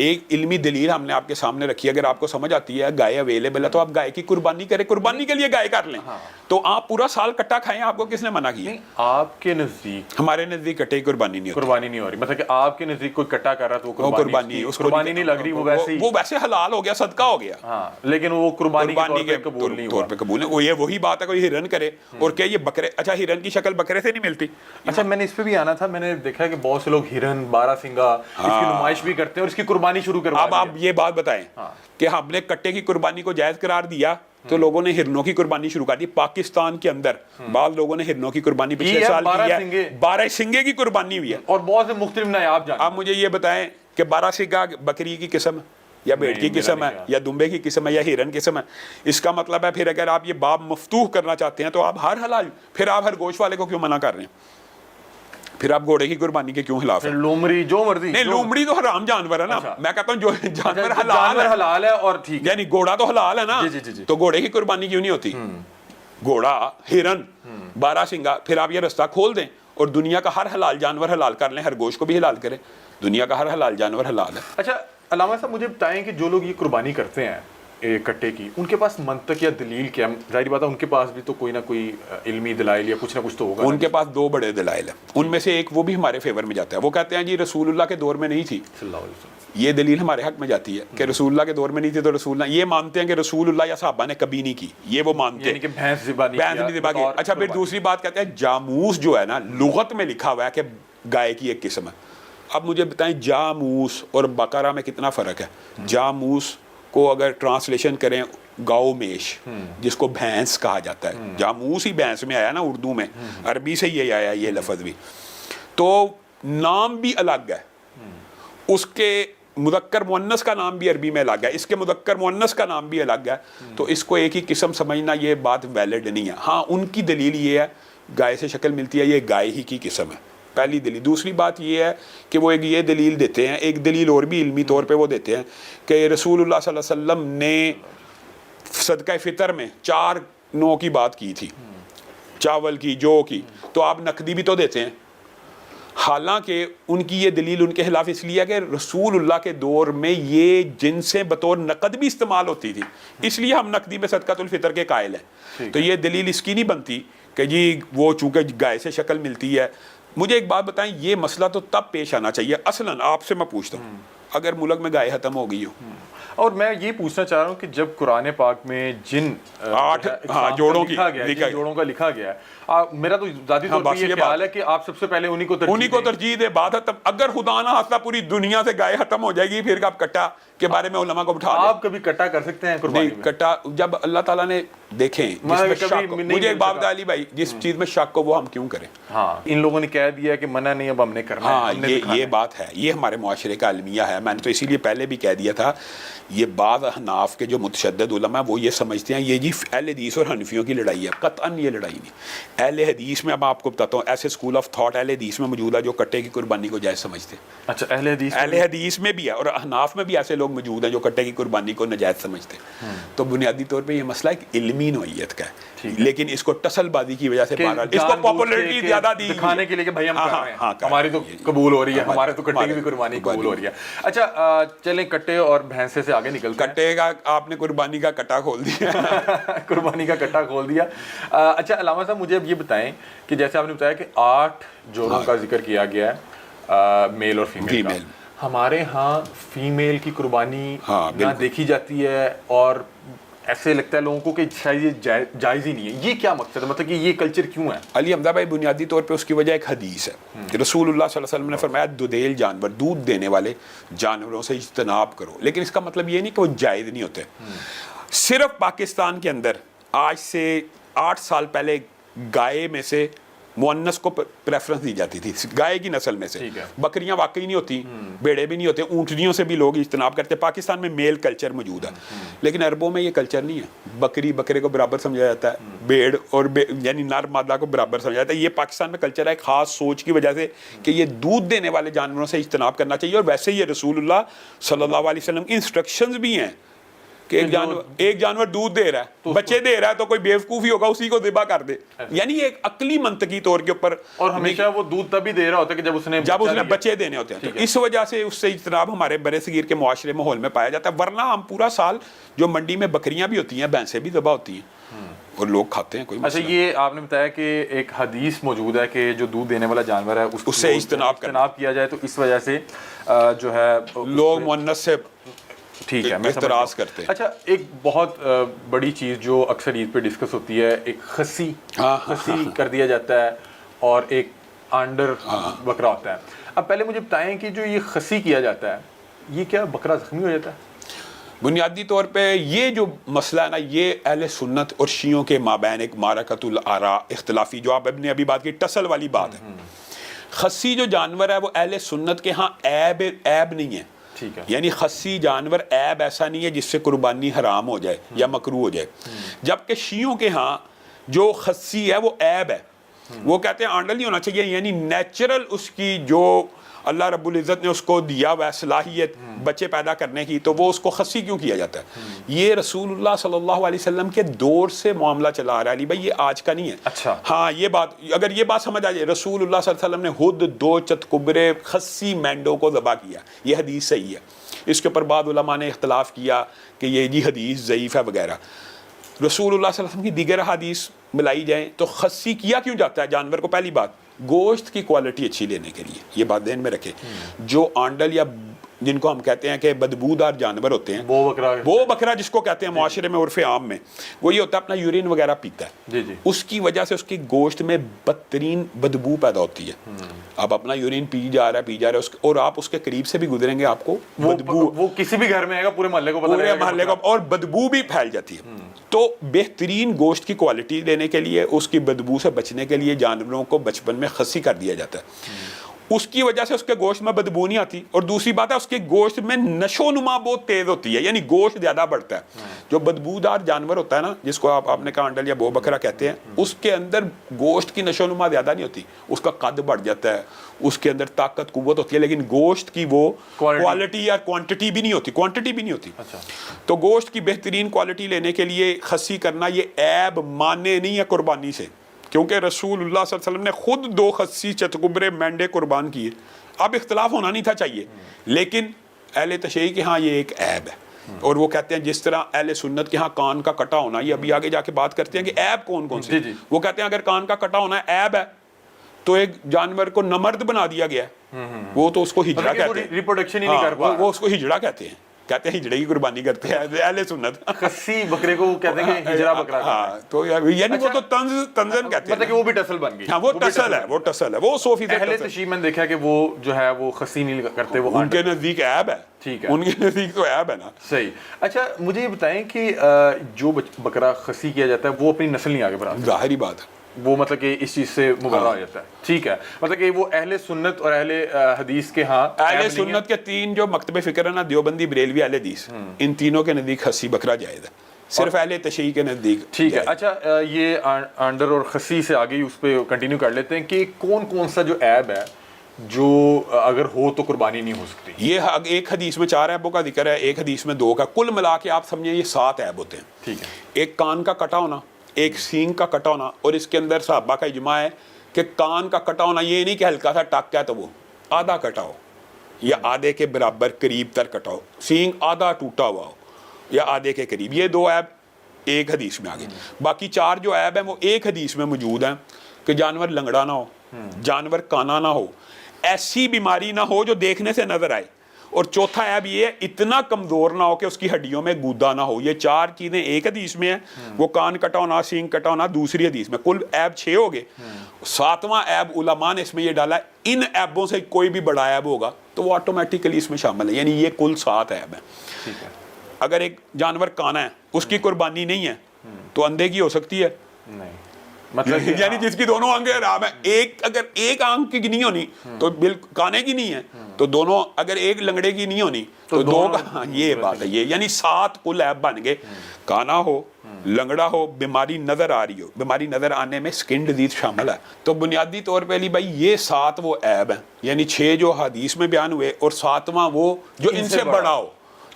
ایک علمی دلیل ہم نے آپ کے سامنے رکھی ہے, اگر آپ کو سمجھ آتی ہے گائے اویلیبل ہے تو آپ گائے کی قربانی کریں, قربانی کے لیے گائے کر لیں. تو آپ پورا سال کٹا کھائیں, آپ کو کس نے منع کیا؟ آپ کے نزدیک, ہمارے نزدیک کٹے کی قربانی نہیں ہوتی. قربانی نہیں ہو رہی, مطلب کہ آپ کے نزدیک کوئی کٹا کر رہا تو وہ قربانی, اس قربانی نہیں لگ رہی, وہ ویسے حلال ہو گیا, صدقہ ہو گیا, ہاں, لیکن وہ قربانی کے قبول نہیں طور پہ قبول ہے. یہ وہی بات ہے کوئی ہرن کرے اور کیا یہ بکرے, اچھا ہرن کی شکل بکرے سے نہیں ملتی. اچھا, میں نے اس پہ بھی آنا تھا, میں نے دیکھا کہ بہت سے لوگ ہرن, بارہ سنگا اس کی نمائش بھی کرتے ہیں اور اس کی قربانی شروع کروا. اب آپ یہ بات بتائیں کہ ہم نے کٹے کی قربانی کو جائز قرار دیا تو لوگوں نے ہرنوں کی قربانی شروع کر دی. پاکستان کے اندر بعض لوگوں نے ہرنوں کی قربانی پچھلے سال کی ہے, 12 سنگے کی قربانی ہوئی ہے, اور بہت سے مختلف نایاب جانور. آپ مجھے یہ بتائیں کہ 12 سنگا بکری کی قسم یا بیٹ کی قسم ہے یا دمبے کی قسم ہے یا ہرن قسم ہے؟ اس کا مطلب ہے پھر اگر آپ یہ باب مفتوح کرنا چاہتے ہیں تو آپ ہر حلال, پھر آپ ہر گوشت والے کو کیوں منع کر رہے ہیں؟ پھر آپ گھوڑے کی قربانی کے کیوں خلاف ہیں؟ لومڑی جو مرضی, نہیں لومڑی تو حرام جانور ہے نا, میں کہتا ہوں جو جانور حلال ہے اور ٹھیک ہے, یعنی گھوڑا تو حلال ہے نا, تو گھوڑے کی قربانی کیوں نہیں ہوتی؟ گھوڑا, ہرن, 12 سنگا, پھر آپ یہ رستہ کھول دیں اور دنیا کا ہر حلال جانور حلال کر لیں, ہر گوشت کو بھی حلال کریں, دنیا کا ہر حلال جانور حلال ہے. اچھا علامہ صاحب, مجھے بتائیں کہ جو لوگ یہ قربانی کرتے ہیں کٹے کی, ان کے پاس منطق یا دلیل کیا؟ ظاہری بات ہے ان کے پاس بھی تو کوئی نہ کوئی علمی دلائل یا کچھ نہ کچھ تو ہوگا. ان کے پاس 2 بڑے دلائل ہیں, ان میں سے ایک وہ بھی ہمارے فیور میں جاتا ہے. وہ کہتے ہیں جی رسول اللہ کے دور میں نہیں تھی, صلی اللہ علیہ وسلم. یہ دلیل ہمارے حق میں جاتی ہے کہ رسول اللہ کے دور میں نہیں تھی, تو رسول اللہ یہ مانتے ہیں کہ رسول اللہ یا صحابہ نے کبھی نہیں کی, یہ وہ مانتے ہیں کہ بھینس ذبح نہیں کی. اچھا پھر دوسری بات کہتے ہیں جاموس جو ہے نا, لغت میں لکھا ہوا ہے کہ گائے کی ایک قسم ہے. اب مجھے بتائیں جاموس اور بقرہ میں کتنا فرق ہے؟ جاموس کو اگر ٹرانسلیشن کریں گاؤ میش, جس کو بھینس کہا جاتا ہے, جاموس ہی بھینس میں آیا نا اردو میں, عربی سے یہ آیا یہ لفظ بھی, تو نام بھی الگ ہے, اس کے مذکر مؤنث کا نام بھی عربی میں الگ ہے, اس کے مذکر مؤنث کا نام بھی الگ ہے, تو اس کو ایک ہی قسم سمجھنا یہ بات ویلڈ نہیں ہے. ہاں ان کی دلیل یہ ہے گائے سے شکل ملتی ہے, یہ گائے ہی کی قسم ہے, پہلی دلیل. دوسری بات یہ ہے کہ وہ ایک یہ دلیل دیتے ہیں, ایک دلیل اور بھی علمی طور پہ وہ دیتے ہیں کہ رسول اللہ صلی اللہ علیہ وسلم نے صدقہ فطر میں 4 نوع کی بات کی تھی, چاول کی, جو کی, تو آپ نقدی بھی تو دیتے ہیں. حالانکہ ان کی یہ دلیل ان کے خلاف اس لیے کہ رسول اللہ کے دور میں یہ جنسیں بطور نقد بھی استعمال ہوتی تھی, اس لیے ہم نقدی میں صدقۃ الفطر کے قائل ہیں. تو یہ دلیل اس کی نہیں بنتی کہ جی وہ چونکہ گائے سے شکل ملتی ہے. مجھے ایک بات بتائیں, یہ مسئلہ تو تب پیش آنا چاہیے اصلاً, آپ سے میں پوچھتا ہوں, اگر ملک میں گائے ختم ہو گئی ہو. اور میں یہ پوچھنا چاہ رہا ہوں کہ جب قرآن پاک میں جن 8 جوڑوں کا لکھا گیا ہے, میرا تو ذاتی طور پر یہ خیال ہے کہ آپ سب سے پہلے انہی کو ترجیح دے. بات ہے اگر خدا نہ خواستہ پوری دنیا سے گائے ختم ہو جائے گی, پھر آپ کٹا کے بارے میں علماء کو بٹھا دیں. آپ کبھی کٹا کر سکتے ہیں قربانی میں؟ کٹا جب اللہ تعالیٰ نے دیکھیں, مجھے ایک بات بتا علی بھائی, جس چیز میں شک ہو وہ ہم کیوں کریں؟ ہاں, ان لوگوں نے کہہ دیا کہ منع نہیں, اب ہم نے کرنا ہے. ہاں یہ بات ہے, یہ ہمارے معاشرے کا المیہ ہے. میں نے تو اسی لیے پہلے بھی کہہ دیا تھا, یہ بعض احناف کے جو متشدد علماء وہ یہ سمجھتے ہیں یہ جی اہل حدیث اور حنفیوں کی لڑائی ہے. قطعاً یہ لڑائی نہیں. اہل حدیث میں اب آپ کو بتاتا ہوں, ایسے اسکول آف تھاٹ اہل حدیث میں موجود ہے جو کٹے کی قربانی کو جائز سمجھتے ہیں. اچھا, اہل حدیث میں بھی ہے, اور احناف میں بھی ایسے لوگ موجود ہیں جو کٹے کی قربانی کو ناجائز سمجھتے ہیں. تو بنیادی طور پہ یہ مسئلہ ایک علمی نوعیت کا ہے, لیکن اس کو ٹسل بازی کی وجہ سے اس کو پاپولرٹی زیادہ دی دکھانے کے لیے کہ بھائی ہم کر رہے ہیں, ہماری تو قبول ہو رہی ہے, ہمارے تو کٹے کی بھی قربانی قبول ہو رہی ہے. اچھا چلیں کٹے اور بھینسے سے آگے نکلتے ہیں. کٹے کا آپ نے قربانی کا کٹا کھول دیا. قربانی کا کٹا کھول دیا. اچھا علامہ صاحب, مجھے اب یہ بتائیں کہ جیسے آپ نے بتایا کہ 8 جوڑوں کا ذکر کیا گیا ہے, میل اور فیمیل. ہمارے ہاں فیمیل کی قربانی نہ دیکھی جاتی ہے, اور ایسے لگتا ہے لوگوں کو کہ شاید یہ جائز ہی نہیں ہے. یہ کیا مقصد ہے, مطلب کہ یہ کلچر کیوں ہے؟ علی حمزہ بھائی, بنیادی طور پہ اس کی وجہ ایک حدیث ہے. رسول اللہ صلی اللہ علیہ وسلم نے فرمایا دودیل جانور, دودھ دینے والے جانوروں سے اجتناب کرو. لیکن اس کا مطلب یہ نہیں کہ وہ جائز نہیں ہوتے. صرف پاکستان کے اندر آج سے 8 سال پہلے گائے میں سے مؤنث کو پریفرنس دی جاتی تھی, گائے کی نسل میں سے. بکریاں واقعی نہیں ہوتی, بیڑے بھی نہیں ہوتے, اونٹنیوں سے بھی لوگ اجتناب کرتے. پاکستان میں میل کلچر موجود ہے, لیکن عربوں میں یہ کلچر نہیں ہے. بکری بکرے کو برابر سمجھا جاتا ہے, بیڑ اور یعنی نر مادہ کو برابر سمجھا جاتا ہے. یہ پاکستان میں کلچر ہے, خاص سوچ کی وجہ سے کہ یہ دودھ دینے والے جانوروں سے اجتناب کرنا چاہیے. اور ویسے یہ رسول اللہ صلی اللہ علیہ وسلم کی انسٹرکشنز بھی ہیں کہ ایک جانور دودھ دے رہا ہے، بچے دے رہا ہے، تو کوئی بیوقوفی ہوگا اسی کو ذبح کر دے. یعنی ایک عقلی منطقی طور کے اوپر. اور ہمیشہ وہ دودھ تبھی دے رہا ہوتا ہے کہ جب اس نے بچے دینے ہوتے ہیں. تو اس وجہ سے اس سے اجتناب ہمارے برے صغیر کے معاشرے ماحول میں پایا جاتا ہے. ورنہ ہم پورا سال جو منڈی میں بکریاں بھی ہوتی ہیں، بھینسیں بھی ذبح ہوتی ہیں اور لوگ کھاتے ہیں. کوئی اچھا، یہ آپ نے بتایا کہ ایک حدیث موجود ہے کہ جو دودھ دینے والا جانور ہے اس سے اجتناب کیا جائے، تو اس وجہ سے جو ہے لوگ مؤنث سے ٹھیک ہے اعتراض کرتے ہیں. اچھا، ایک بہت بڑی چیز جو اکثر عید پہ ڈسکس ہوتی ہے، ایک خسی کر دیا جاتا ہے اور ایک آنڈر بکرا ہوتا ہے. اب پہلے مجھے بتائیں کہ جو یہ خسی کیا جاتا ہے، یہ کیا بکرا زخمی ہو جاتا ہے؟ بنیادی طور پہ یہ جو مسئلہ ہے نا، یہ اہل سنت اور شیعوں کے مابین ایک معرکۃ الاراء اختلافی، جو آپ نے ابھی بات کی ٹسل والی بات ہے. خسی جو جانور ہے وہ اہل سنت کے ہاں عیب نہیں ہے. یعنی خسی جانور عیب ایسا نہیں ہے جس سے قربانی حرام ہو جائے یا مکروہ ہو جائے. جبکہ شیعوں کے ہاں جو خسی ہے وہ عیب ہے. وہ کہتے ہیں آنڈل نہیں ہونا چاہیے، یعنی نیچرل اس کی جو اللہ رب العزت نے اس کو دیا وہ صلاحیت بچے پیدا کرنے کی، تو وہ اس کو خسی کیوں کیا جاتا ہے؟ یہ رسول اللہ صلی اللہ علیہ وسلم کے دور سے معاملہ چلا آ رہا ہے علی بھائی، یہ آج کا نہیں ہے. اچھا ہاں، یہ بات اگر یہ بات سمجھ آ جائے، رسول اللہ صلی اللہ علیہ وسلم نے خود 2 چتکبرے خسی مینڈوں کو ذبح کیا، یہ حدیث صحیح ہے. اس کے اوپر بعض علماء نے اختلاف کیا کہ یہ جی حدیث ضعیف ہے وغیرہ. رسول اللہ صلی اللہ علیہ وسلم کی دیگر حدیث ملائی جائیں تو خسی کیا کیوں جاتا ہے جانور کو؟ پہلی بات، گوشت کی کوالٹی اچھی لینے کے لیے. یہ بات ذہن میں رکھیں. جو آنڈل یا جن کو ہم کہتے ہیں کہ بدبودار جانور ہوتے ہیں، وہ بکرا جس کو کہتے ہیں معاشرے میں عرف عام میں، وہ یہ ہوتا ہے اپنا یورین وغیرہ پیتا ہے. اس کی وجہ سے اس کی گوشت میں بدترین بدبو پیدا ہوتی ہے. اب اپنا یورین پی جا رہا ہے اور آپ اس کے قریب سے بھی گزریں گے، آپ کو بدبو، وہ کسی بھی گھر میں آئے گا، پورے محلے کو اور بدبو بھی پھیل جاتی ہے. تو بہترین گوشت کی کوالٹی لینے کے لیے، اس کی بدبو سے بچنے کے لیے جانوروں کو بچپن میں خسی کر دیا جاتا ہے. اس کی وجہ سے اس کے گوشت میں بدبو نہیں آتی. اور دوسری بات ہے، اس کے گوشت میں نشو و نما بہت تیز ہوتی ہے، یعنی گوشت زیادہ بڑھتا ہے. جو بدبودار جانور ہوتا ہے نا، جس کو آپ نے کہا آنڈل یا بو بکرا کہتے ہیں، اس کے اندر گوشت کی نشو و نما زیادہ نہیں ہوتی. اس کا قد بڑھ جاتا ہے، اس کے اندر طاقت قوت ہوتی ہے، لیکن گوشت کی وہ کوالٹی یا کوانٹٹی بھی نہیں ہوتی. تو گوشت کی بہترین کوالٹی لینے کے لیے خسی کرنا یہ عیب مانے نہیں ہے قربانی سے، کیونکہ رسول اللہ صلی اللہ علیہ وسلم نے خود 2 خسی چتکبرے مینڈے قربان کیے. اب اختلاف ہونا نہیں تھا چاہیے، لیکن اہل تشیع کے ہاں یہ ایک عیب ہے. اور وہ کہتے ہیں جس طرح اہل سنت کے ہاں کان کا کٹا ہونا، یہ ابھی آگے جا کے بات کرتے ہیں کہ عیب کون سے. وہ کہتے ہیں اگر کان کا کٹا ہونا عیب ہے تو ایک جانور کو نمرد بنا دیا گیا ہے، وہ تو اس کو ہجڑا کہتے ہیں، ریپروڈکشن ہی نہیں کر پا، وہ اس کو ہجڑا کہتے ہیں ہجڑے کی قربانی کرتے ہیں اہل سنت. خسی بکرے کو کہتے ہیں کہ ہجڑا بکرا. ہاں، تو یعنی وہ تو تنزن کہتے ہیں، مطلب کہ وہ بھی ٹسل بن گئی. ہاں، وہ ٹسل ہے، وہ 100%. اہل تشیع میں دیکھا کہ وہ جو ہے وہ خسی نہیں کرتے، وہ ان کے نزدیک عیب ہے. ٹھیک ہے، ان کے نزدیک تو عیب ہے نا. صحیح. اچھا، مجھے یہ بتائیں کہ جو بکرا خسی کیا جاتا ہے وہ اپنی نسل نہیں آگے بڑھاتا؟ ظاہری بات ہے، وہ مطلب کہ اس چیز سے مبرہ ہو جاتا ہے. ٹھیک ہے، مطلب کہ وہ اہل سنت اور اہل حدیث کے ہاں، اہل سنت کے 3 جو مکتب فکر ہے نا، دیوبندی، بریلوی، اہل حدیث، ان تینوں کے نزدیک خسی بکرا جائز ہے، صرف اہل تشیع کے نزدیک. ٹھیک ہے. اچھا، یہ آنڈر اور خسی سے آگے اس پہ کنٹینیو کر لیتے ہیں کہ کون سا جو عیب ہے جو اگر ہو تو قربانی نہیں ہو سکتی. یہ ایک حدیث میں 4 عیبوں کا ذکر ہے، ایک حدیث میں 2 کا، کل ملا کے آپ سمجھیں یہ 7 عیب ہوتے ہیں. ٹھیک ہے. ایک کان کا کٹا ہونا، ایک سینگ کا کٹا ہونا، اور اس کے اندر صحابہ کا اجماع ہے کہ کان کا کٹا ہونا یہ نہیں کہ ہلکا سا ٹک ہے تو وہ آدھا کٹا ہو یا آدھے کے برابر قریب تر کٹا ہو، سینگ آدھا ٹوٹا ہوا ہو یا آدھے کے قریب. یہ 2 عیب ایک حدیث میں آگے. باقی 4 جو عیب ہیں وہ ایک حدیث میں موجود ہیں کہ جانور لنگڑا نہ ہو، جانور کانا نہ ہو، ایسی بیماری نہ ہو جو دیکھنے سے نظر آئے، اور چوتھا عیب یہ ہے اتنا کمزور نہ ہو کہ اس کی ہڈیوں میں گودا نہ ہو. یہ 4 چیزیں ایک حدیث میں ہیں. وہ کان کٹا ہونا، سینگ کٹا ہونا دوسری حدیث میں. کل عیب 6 ہو گئے. 7واں عیب علماء نے اس میں یہ ڈالا ہے ان عیبوں سے کوئی بھی بڑا عیب ہوگا تو وہ آٹومیٹیکلی اس میں شامل ہے، یعنی یہ کل 7 عیب ہیں. اگر ایک جانور کانا ہے، اس کی قربانی نہیں ہے تو اندھے کی ہو سکتی ہے؟ نہیں. مطلب یعنی جس کی دونوں آنکھیں حرام ہیں، اگر ایک آنکھ کی نہیں ہونی تو کانے کی نہیں ہے، تو دونوں، اگر ایک لنگڑے کی نہیں ہونی تو 2 کا. یہ بات ہے، یہ یعنی 7 کل عیب بن گئے. کانا ہو، لنگڑا ہو، بیماری نظر آ رہی ہو، بیماری نظر آنے میں سکن ڈیزیز شامل ہے. تو بنیادی طور پہ علی بھائی یہ 7 وہ عیب ہیں، یعنی 6 جو حدیث میں بیان ہوئے اور 7واں وہ جو ان سے بڑا ہو.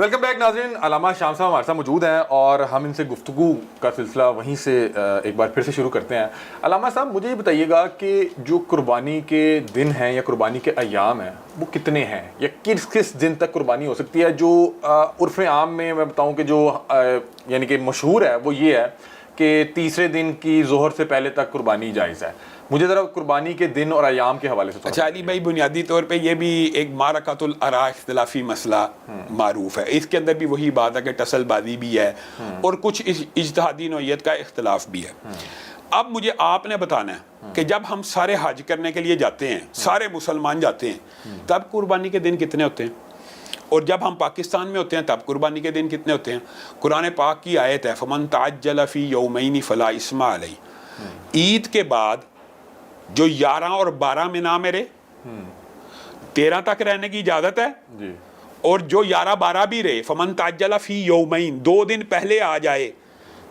ویلکم بیک ناظرین. علامہ شام صاحب ہمارے ساتھ موجود ہیں اور ہم ان سے گفتگو کا سلسلہ وہیں سے ایک بار پھر سے شروع کرتے ہیں. علامہ صاحب مجھے یہ بتائیے گا کہ جو قربانی کے دن ہیں یا قربانی کے ایام ہیں وہ کتنے ہیں, یا کس کس دن تک قربانی ہو سکتی ہے؟ جو عرف عام میں بتاؤں کہ جو یعنی کہ مشہور ہے وہ یہ ہے کہ تیسرے دن کی ظہر سے پہلے تک قربانی جائز ہے. مجھے ذرا قربانی کے دن اور ایام کے حوالے سے. اچھا علی بھائی, بنیادی طور پہ یہ بھی ایک معرکۃ الآراء اختلافی مسئلہ معروف ہے. اس کے اندر بھی وہی بات ہے کہ ٹسل بازی بھی ہے اور کچھ اجتہادی نوعیت کا اختلاف بھی ہے. اب مجھے آپ نے بتانا ہے کہ جب ہم سارے حج کرنے کے لیے جاتے ہیں, سارے مسلمان جاتے ہیں, تب قربانی کے دن کتنے ہوتے ہیں؟ اور جب ہم پاکستان میں ہوتے ہیں تب قربانی کے دن کتنے ہوتے ہیں؟ قرآن پاک کی آیت ہے فمن تعجل فی یومین فلا اثم علیہ. عید کے بعد جو 11 اور 12 میں نہ میرے 13 تک رہنے کی اجازت ہے جی, اور جو 11 12 بھی رہے فمن تعجل فی یومین 2 دن پہلے آ جائے,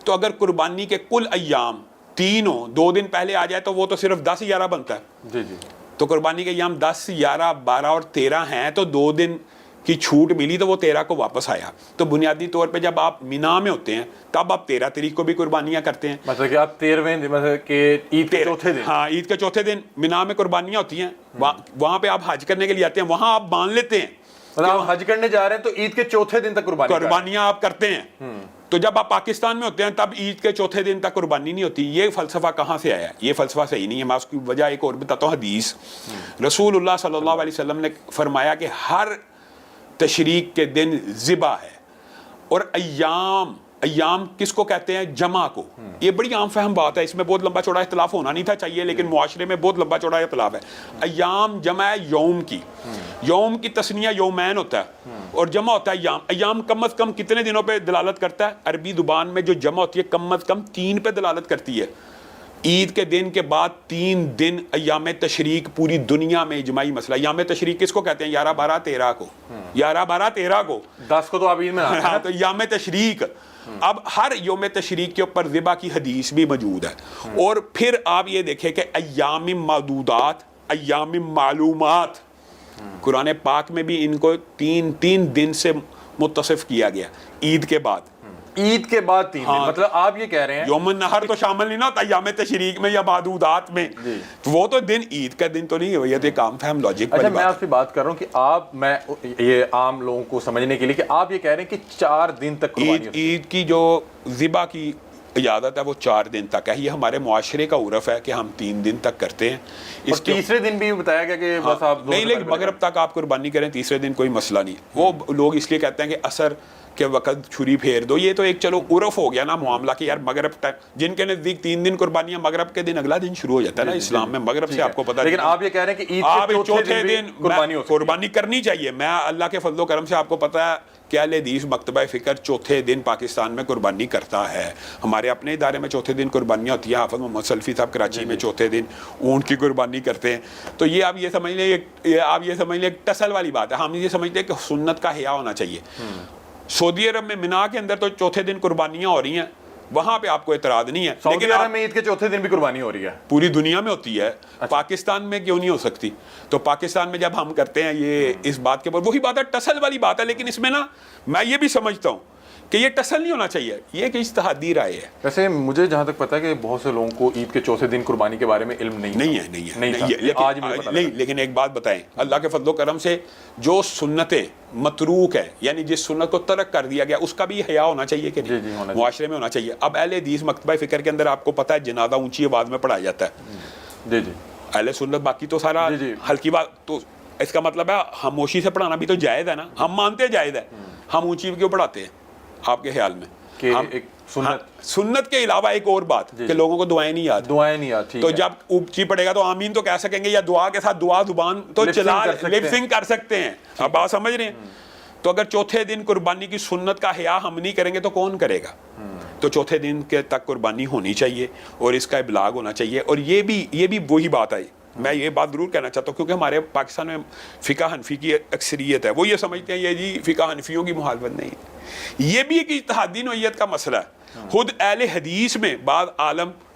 تو اگر قربانی کے کل ایام 3 ہوں 2 دن پہلے آ جائے تو وہ تو صرف 10 11 بنتا ہے جی جی. تو قربانی کے ایام 10 11 12 اور 13 ہیں, تو 2 دن کی چھوٹ ملی تو وہ 13 کو واپس آیا. تو بنیادی طور پہ جب آپ مینا میں ہوتے ہیں تب آپ 13 تاریخ کو بھی قربانیاں کرتے ہیں. مطلب کہ آپ 13ویں مطلب کہ عید کے چوتھے دن, ہاں عید کے چوتھے دن مینا میں قربانیاں ہوتی ہیں. وہاں پہ آپ حج کرنے کے لیے آتے ہیں, وہاں آپ باندھ لیتے ہیں. آپ حج کرنے جا رہے ہیں تو عید کے چوتھے دن تک قربانیاں آپ کرتے ہیں. تو جب آپ پاکستان میں ہوتے ہیں تب عید کے چوتھے دن تک قربانی نہیں ہوتی. یہ فلسفہ کہاں سے آیا؟ یہ فلسفہ صحیح نہیں ہے. میں اس کی وجہ ایک اور بتاتا ہوں. حدیث رسول اللہ صلی اللہ علیہ وسلم نے فرمایا کہ ہر تشریق کے دن ذبح ہے. اور ایام کس کو کہتے ہیں؟ جمع کو. یہ بڑی عام فہم بات ہے, اس میں بہت لمبا چوڑا اختلاف ہونا نہیں تھا چاہیے, لیکن معاشرے میں بہت لمبا چوڑا اختلاف ہے. ایام جمع ہے یوم کی. یوم کی تسنیہ یومین ہوتا ہے اور جمع ہوتا ہے ایام. ایام کم از کم کتنے دنوں پہ دلالت کرتا ہے؟ عربی زبان میں جو جمع ہوتی ہے کم از کم 3 پہ دلالت کرتی ہے. عید کے دن کے بعد 3 دن ایام تشریق پوری دنیا میں اجماعی مسئلہ. ایام تشریق کس کو کہتے ہیں؟ 11 12 13 کو. 11 12 13 کو, 10 کو تو آپ عید میں ہاں, تو ایام تشریق. اب ہر یوم تشریق کے اوپر ذبح کی حدیث بھی موجود ہے. اور پھر آپ یہ دیکھیں کہ ایام معدودات, ایام معلومات, قرآن پاک میں بھی ان کو 3 دن سے متصف کیا گیا. عید کے بعد, عید کے بعد 3 دن, مطلب آپ یہ کہہ رہے ہیں یوم النحر تو شامل نہیں نہ ہوتا ایام تشریق میں یا معدودات میں. وہ تو دن عید کا دن تو نہیں ہے, یہ تو ایک عام فہم لاجک. اچھا میں آپ سے بات کر رہا ہوں کہ آپ, میں یہ عام لوگوں کو سمجھنے کے لیے کہ آپ یہ کہہ رہے ہیں کہ 4 دن تک عید کی جو ذبح کی اجازت ہے وہ 4 دن تک ہے. یہ ہمارے معاشرے کا عرف ہے کہ ہم 3 دن تک کرتے ہیں. اس تیسرے دن بھی بتایا گیا کہ بس آپ نہیں, لیکن مغرب تک آپ قربانی کریں, تیسرے دن کوئی مسئلہ نہیں. وہ لوگ اس لیے کہتے ہیں کہ عصر کے وقت چھری پھیر دو. یہ تو ایک چلو عرف ہو گیا نا معاملہ کہ یار مغرب ٹائم, جن کے نزدیک 3 دن قربانیاں, مغرب کے دن اگلا دن شروع ہو جاتا ہے نا اسلام میں. مغرب سے آپ کو پتا, لیکن آپ یہ کہہ رہے ہیں کہ عید کے چوتھے دن قربانی کرنی چاہیے. میں اللہ کے فضل و کرم سے آپ کو پتا ہے کہ اہل حدیث مکتبہ فکر چوتھے دن پاکستان میں قربانی کرتا ہے. ہمارے اپنے ادارے میں چوتھے دن قربانیاں ہوتی ہیں. حافظ محمد سلفی صاحب کراچی میں چوتھے دن اونٹ کی قربانی کرتے ہیں. تو یہ آپ یہ سمجھ لیں, آپ یہ سمجھ لیں ٹسل والی بات ہے. ہم یہ سمجھتے ہیں کہ سنت کا حیا ہونا چاہیے. سعودی عرب میں مینا کے اندر تو چوتھے دن قربانیاں ہو رہی ہیں, وہاں پہ آپ کو اعتراض نہیں ہے. سعودی عرب میں عید کے چوتھے دن بھی قربانی ہو رہی ہے, پوری دنیا میں ہوتی ہے. پاکستان میں کیوں نہیں ہو سکتی؟ تو پاکستان میں جب ہم کرتے ہیں یہ اس بات کے اوپر, وہی بات ہے ٹسل والی بات ہے. لیکن اس میں نا میں یہ بھی سمجھتا ہوں کہ یہ ٹسل نہیں ہونا چاہیے, یہ کہ اجتہادی رائے ہے. ویسے مجھے جہاں تک پتا ہے کہ بہت سے لوگوں کو عید کے چوتھے دن قربانی کے بارے میں علم نہیں ہے. لیکن ایک بات بتائیں, اللہ کے فضل و کرم سے جو سنتیں متروک ہے, یعنی جس سنت کو ترک کر دیا گیا, اس کا بھی حیا ہونا چاہیے کہ نہیں, معاشرے میں ہونا چاہیے. اب اہل حدیث مکتبہ فکر کے اندر آپ کو پتا ہے جنازہ اونچی آواز میں پڑھایا جاتا ہے. جی جی. اہل سنت باقی تو سارا ہلکی بات. تو اس کا مطلب ہے خاموشی سے پڑھانا بھی تو جائز ہے نا. ہم مانتے ہیں جائز ہے, ہم اونچی کیوں پڑھاتے ہیں آپ کے خیال میں؟ کہ ایک سنت کے علاوہ ایک اور بات کہ لوگوں کو دعائیں نہیں آتی. تو جب اونچی پڑے گا تو آمین تو کہہ سکیں گے, یا دعا کے ساتھ دعا زبان تو چلا لپ سنگ کر سکتے ہیں. اب بات سمجھ رہے ہیں؟ تو اگر چوتھے دن قربانی کی سنت کا حیا ہم نہیں کریں گے تو کون کرے گا؟ تو چوتھے دن کے تک قربانی ہونی چاہیے اور اس کا ابلاغ ہونا چاہیے. اور یہ بھی وہی بات آئی. میں یہ بات ضرور کہنا چاہتا ہوں کیونکہ ہمارے پاکستان میں فقہ حنفی کی اکثریت ہے, وہ یہ سمجھتے ہیں یہ جی فقہ حنفیوں کی مخالفت نہیں. یہ بھی ایک اجتہادی نوعیت کا مسئلہ ہے. خود اہل حدیث میں بعض عالم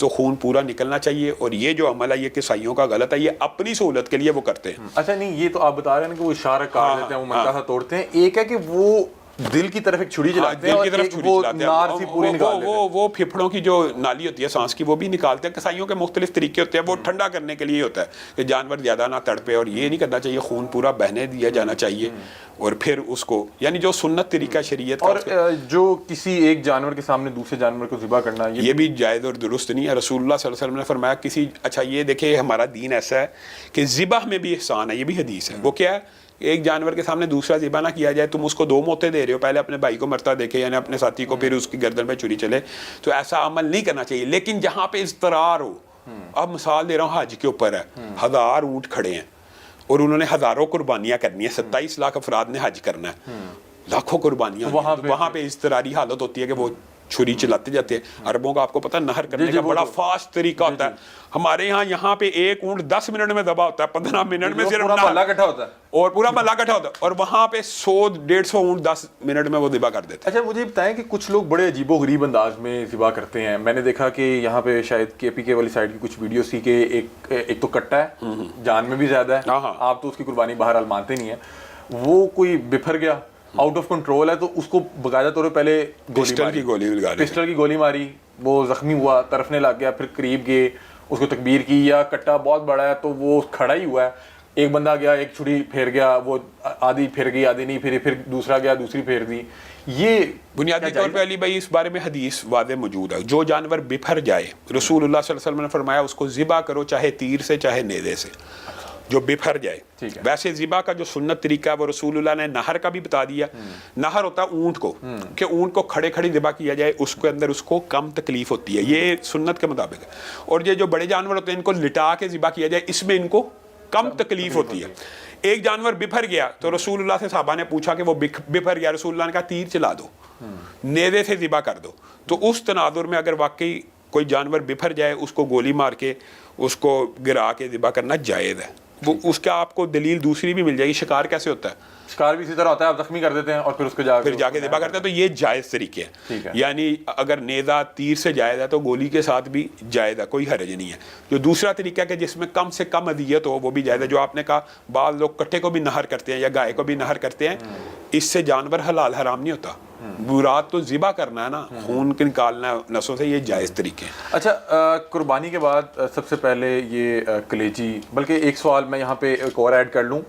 تو خون پورا نکلنا چاہیے. اور یہ جو عمل ہے یہ کسائیوں کا غلط ہے, یہ اپنی سہولت کے لیے وہ کرتے ہیں. اچھا نہیں, یہ تو آپ بتا رہے ہیں کہ وہ اشارہ کاٹ دیتے ہیں, وہ منگا سا توڑتے ہیں. ایک ہے کہ وہ دل کی طرف ایک چھری چلاتے ہیں, دل کی طرف چھری چلاتے ہیں, وہ پھپھڑوں کی جو نالی ہوتی ہے سانس کی وہ بھی نکالتے ہیں. کسائیوں کے مختلف طریقے ہوتے ہیں, وہ ٹھنڈا کرنے کے لیے ہوتا ہے کہ جانور زیادہ نہ تڑپے, اور یہ نہیں کرنا چاہیے, خون پورا بہنے دیا جانا چاہیے. اور پھر اس کو یعنی جو سنت طریقہ شریعت اور جو کسی ایک جانور کے سامنے دوسرے جانور کو ذبح کرنا یہ بھی جائز اور درست نہیں ہے. رسول اللہ صلی اللہ علیہ وسلم نے فرمایا کسی, اچھا یہ دیکھیں ہمارا دین ایسا ہے کہ ذبح میں بھی احسان ہے, یہ بھی حدیث ہے. وہ کیا ہے, ایک جانور کے سامنے دوسرا ذبح نہ کیا جائے. تم اس کو 2 موتیں دے رہے ہو, پہلے اپنے بھائی کو مرتا دیکھے یعنی اپنے ساتھی کو, پھر اس کی گردن پہ چھری چلے, تو ایسا عمل نہیں کرنا چاہیے. لیکن جہاں پہ اضطرار ہو, اب مثال دے رہا ہوں حج کے اوپر ہے, 1000 اونٹ کھڑے ہیں اور انہوں نے ہزاروں قربانیاں کرنی ہیں, 27 لاکھ افراد نے حج کرنا ہے, لاکھوں قربانیاں, وہاں پہ اضطراری حالت ہوتی ہے کہ وہ چھری چلاتے جاتے ہیں. عربوں کا آپ کو پتہ نہر کرنے کا بڑا فاسٹ طریقہ ہوتا ہے. ہمارے یہاں پہ ایک اونٹ 10 منٹ میں ذبح ہوتا ہے, 15 منٹ میں صرف محلہ اکٹھا ہوتا ہے, اور پورا محلہ اکٹھا ہوتا ہے, اور وہاں پہ 100-150 اونٹ 10 منٹ میں وہ ذبح کر دیتے ہیں. اچھا مجھے بتائیں کہ کچھ لوگ بڑے عجیب و غریب انداز میں ذبح کرتے ہیں. میں نے دیکھا کہ یہاں پہ شاید کے پی کے والی سائڈ کی کچھ ویڈیوز تھی کہ ایک تو کٹا ہے, جان میں بھی زیادہ ہے, آپ تو اس کی قربانی بہرحال مانتے نہیں ہیں, وہ کوئی بفر گیا, آؤٹ آف کنٹرول ہے, تو اس کو باقاعدہ طور پہ پہلے پسٹل کی گولی ماری, وہ زخمی ہوا, ترفنے لگ گیا, پھر قریب گئے, اس کو تکبیر کی, یا کٹا بہت بڑا ہے تو وہ کھڑا ہی ہوا ہے, ایک بندہ گیا, ایک چھری پھیر گیا, وہ آدھی پھر گئی آدھی نہیں پھری, پھر دوسرا گیا, دوسری پھیر دی. یہ بنیادی طور پہ علی بھائی اس بارے میں حدیث واضح موجود ہے. جو جانور بپھر جائے, رسول اللہ صلی اللہ علیہ وسلم نے فرمایا اس کو ذبح کرو, چاہے تیر سے چاہے نیزے سے, جو بپھر جائے. ویسے ذبح کا جو سنت طریقہ ہے وہ رسول اللہ نے نہر کا بھی بتا دیا. نہر ہوتا ہے اونٹ کو, کہ اونٹ کو کھڑے کھڑے ذبح کیا جائے, اس کے اندر اس کو کم تکلیف ہوتی ہے, یہ سنت کے مطابق ہے. اور یہ جو بڑے جانور ہوتے ہیں ان کو لٹا کے ذبح کیا جائے, اس میں ان کو کم تکلیف ہوتی ہے. ایک جانور بپھر گیا تو رسول اللہ سے صحابہ نے پوچھا کہ وہ بپھر گیا, رسول اللہ نے کہا تیر چلا دو, نیزے سے ذبح کر دو. تو اس تناظر میں اگر واقعی کوئی جانور بپھر جائے, اس کو گولی مار کے اس کو گرا کے ذبح کرنا جائز ہے. وہ اس کا آپ کو دلیل دوسری بھی مل جائے گی. شکار کیسے ہوتا ہے, شکار بھی اسی طرح ہوتا ہے, آپ زخمی کر دیتے ہیں اور پھر اس کو جا کے ذبح کرتے ہیں, تو یہ جائز طریقے ہیں. یعنی اگر نیزہ تیر سے جائز ہے تو گولی کے ساتھ بھی جائز ہے, کوئی حرج نہیں ہے. جو دوسرا طریقہ ہے کہ جس میں کم سے کم اذیت ہو وہ بھی جائز ہے. جو آپ نے کہا بعض لوگ کٹے کو بھی نہر کرتے ہیں یا گائے کو بھی نہر کرتے ہیں, اس سے جانور حلال حرام نہیں ہوتا. مراد تو ذبح کرنا ہے نا, خون نکالنا ہے نسوں سے, یہ جائز طریقے ہیں. اچھا قربانی کے بعد سب سے پہلے یہ کلیجی, بلکہ ایک سوال میں یہاں پہ ایک اور ایڈ کر لوں,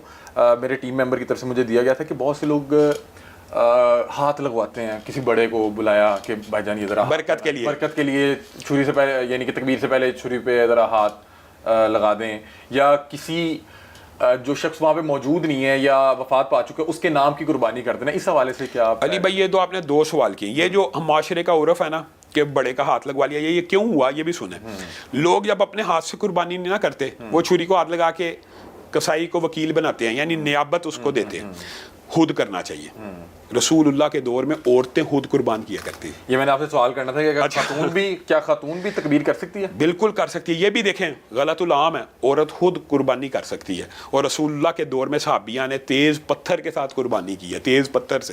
میرے ٹیم ممبر کی طرف سے مجھے دیا گیا تھا کہ بہت سے لوگ ہاتھ لگواتے ہیں, کسی بڑے کو بلایا کہ بھائی جان یہ ذرا برکت کے لیے چھری سے پہلے, یعنی کہ تکبیر سے پہلے چھری پہ ذرا ہاتھ لگا دیں, یا کسی جو شخص وہاں پہ موجود نہیں ہے یا وفات پا چکے اس کے نام کی قربانی کرتے ہیں. اس حوالے سے کیا علی بھائی یہ تو آپ نے 2 سوال کیے. یہ جو معاشرے کا عرف ہے نا کہ بڑے کا ہاتھ لگوا لیا, یہ کیوں ہوا یہ بھی سنیں. لوگ جب اپنے ہاتھ سے قربانی نہیں نہ کرتے, وہ چھری کو ہاتھ لگا کے کسائی کو وکیل بناتے ہیں, یعنی نیابت اس کو دیتے ہیں. خود کرنا چاہیے. رسول اللہ کے دور میں عورتیں خود قربان کیا کرتی ہیں. یہ میں نے آپ سے سوال کرنا تھا کہ خاتون بھی تکبیر کر سکتی ہے؟ بالکل کر سکتی ہے. یہ بھی دیکھیں غلط العام ہے, عورت خود قربانی کر سکتی ہے. اور رسول اللہ کے دور میں صحابیہ نے تیز پتھر کے ساتھ قربانی کی ہے, تیز پتھر سے.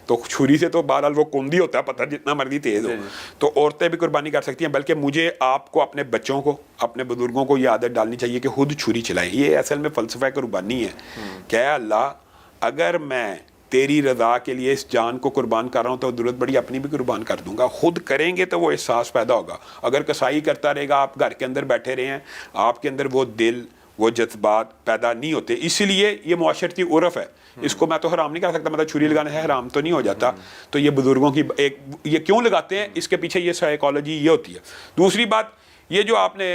تو چھری سے تو بہرحال وہ کندی ہوتا ہے, پتھر جتنا مرضی تیز ہو, تو عورتیں بھی قربانی کر سکتی ہیں. بلکہ مجھے آپ کو اپنے بچوں کو, اپنے بزرگوں کو یہ عادت ڈالنی چاہیے کہ خود چھری چلائیں. یہ اصل میں فلسفہ قربانی ہے کہ اے اللہ اگر میں تیری رضا کے لیے اس جان کو قربان کر رہا ہوں تو ضرورت پڑی اپنی بھی قربان کر دوں گا. خود کریں گے تو وہ احساس پیدا ہوگا. اگر کسائی کرتا رہے گا, آپ گھر کے اندر بیٹھے رہے ہیں, آپ کے اندر وہ دل وہ جذبات پیدا نہیں ہوتے. اسی لیے یہ معاشرتی عرف ہے, اس کو میں تو حرام نہیں کر سکتا, مطلب چھری لگانے سے حرام تو نہیں ہو جاتا. تو یہ بزرگوں کی ایک, یہ کیوں لگاتے ہیں اس کے پیچھے یہ سائیکالوجی یہ ہوتی ہے. دوسری بات یہ جو آپ نے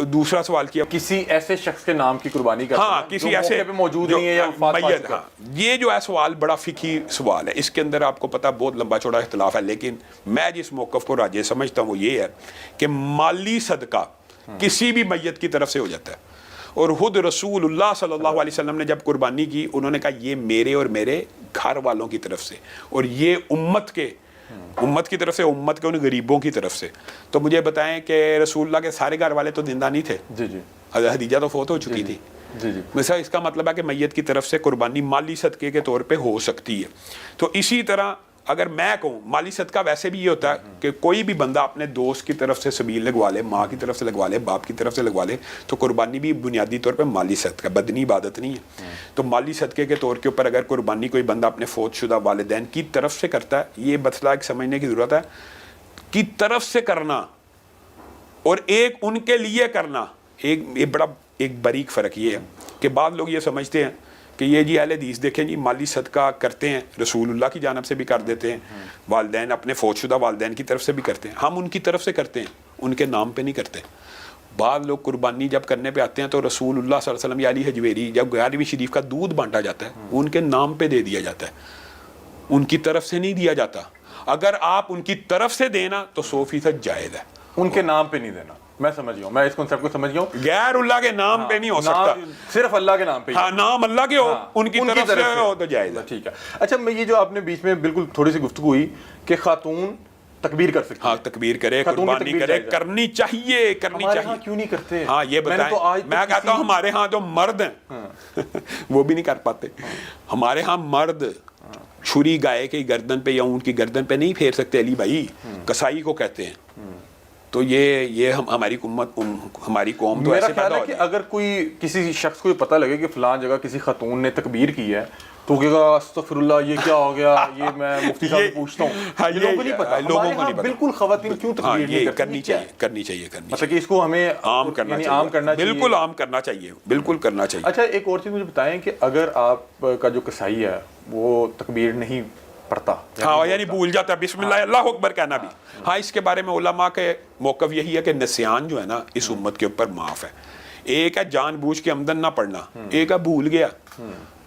دوسرا سوال کیا, کسی ایسے شخص کے نام کی قربانی کرتے ہیں کسی ایسے پہ موجود نہیں ہے یا میت. یہ جو ہے سوال بڑا فقہی سوال ہے, اس کے اندر آپ کو پتہ بہت لمبا چوڑا اختلاف ہے. لیکن میں جس موقف کو راجح سمجھتا ہوں وہ یہ ہے کہ مالی صدقہ کسی بھی میت کی طرف سے ہو جاتا ہے. اور خود رسول اللہ صلی اللہ علیہ وسلم نے جب قربانی کی, انہوں نے کہا یہ میرے اور میرے گھر والوں کی طرف سے, اور یہ امت کی طرف سے, امت کے ان غریبوں کی طرف سے. تو مجھے بتائیں کہ رسول اللہ کے سارے گھر والے تو زندہ نہیں تھے. حضرت خدیجہ تو فوت ہو چکی تھی. مثلا اس کا مطلب ہے کہ میت کی طرف سے قربانی مالی صدقے کے طور پہ ہو سکتی ہے. تو اسی طرح اگر میں کہوں مالی صدقہ ویسے بھی یہ ہوتا ہے کہ کوئی بھی بندہ اپنے دوست کی طرف سے سبیل لگوا لے, ماں کی طرف سے لگوا لے, باپ کی طرف سے لگوا لے, تو قربانی بھی بنیادی طور پہ مالی صدقہ, بدنی عبادت نہیں ہے. تو مالی صدقے کے طور کے اوپر اگر قربانی کوئی بندہ اپنے فوت شدہ والدین کی طرف سے کرتا ہے, یہ مسئلہ ایک سمجھنے کی ضرورت ہے. کی طرف سے کرنا اور ایک ان کے لیے کرنا, ایک باریک فرق یہ ہے کہ بعض لوگ یہ سمجھتے ہیں کہ یہ جی اہل حدیث دیکھیں جی مالی صدقہ کرتے ہیں, رسول اللہ کی جانب سے بھی کر دیتے ہیں, والدین اپنے فوت شدہ والدین کی طرف سے بھی کرتے ہیں, ہم ان کی طرف سے کرتے ہیں, ان کے نام پہ نہیں کرتے. بعض لوگ قربانی جب کرنے پہ آتے ہیں تو رسول اللہ صلی اللہ علیہ وسلم یا علی حجویری جب 11ویں شریف کا دودھ بانٹا جاتا ہے ان کے نام پہ دے دیا جاتا ہے, ان کی طرف سے نہیں دیا جاتا. اگر آپ ان کی طرف سے دینا تو 100% جائز ہے, ان کے نام پہ نہیں دینا. میں سمجھ گیا ہوں, میں اس کنسیپٹ کو سمجھ گیا ہوں. غیر اللہ کے نام پہ نہیں ہو سکتا, صرف اللہ کے نام پہ. ہاں نام اللہ کے ہو, ان کی طرف سے ہو تو جائز ہے. ٹھیک ہے. اچھا میں یہ جو آپ نے بیچ میں بالکل تھوڑی سی گفتگو ہوئی کہ خاتون تکبیر کر سکتی ہے. ہاں تکبیر کرے, قربانی کرے, کرنی چاہیے, کرنی چاہیے. ہاں کیوں نہیں کرتے؟ ہاں یہ بتائیں, میں کہتا ہوں ہمارے ہاں جو مرد ہیں وہ بھی نہیں کر پاتے. ہمارے ہاں مرد چھری گائے کی گردن پہ یا اونٹ کی گردن پہ نہیں پھیر سکتے علی بھائی, کسائی کو کہتے ہیں. تو یہ ہماری امت, ہماری قوم تو ایسے پیدا ہو کہ اگر کوئی کسی شخص کو پتہ لگے کہ فلان جگہ کسی خاتون نے تکبیر کی ہے تو کہے گا استغفر اللہ یہ کیا ہو گیا, یہ میں مفتی صاحب سے پوچھتا ہوں. لوگوں کو نہیں پتا, لوگوں کو نہیں پتا. بالکل خواتین کیوں تکبیر نہیں کرتی؟ کرنی چاہیے, کرنی چاہیے, مطلب کہ اس کو ہمیں عام کرنا چاہیے, بالکل عام کرنا چاہیے, بالکل کرنا چاہیے. اچھا ایک اور چیز مجھے بتائیں کہ اگر آپ کا جو کسائی ہے وہ تکبیر نہیں پڑھتا, ہاں یعنی بھول جاتا ہے بسم اللہ اللہ اکبر کہنا بھی, ہاں اس کے بارے میں علماء کے موقف یہی ہے کہ نسیان جو ہے نا اس امت کے اوپر معاف ہے. ایک ہے جان بوجھ کے عمدن نہ پڑھنا, ایک ہے بھول گیا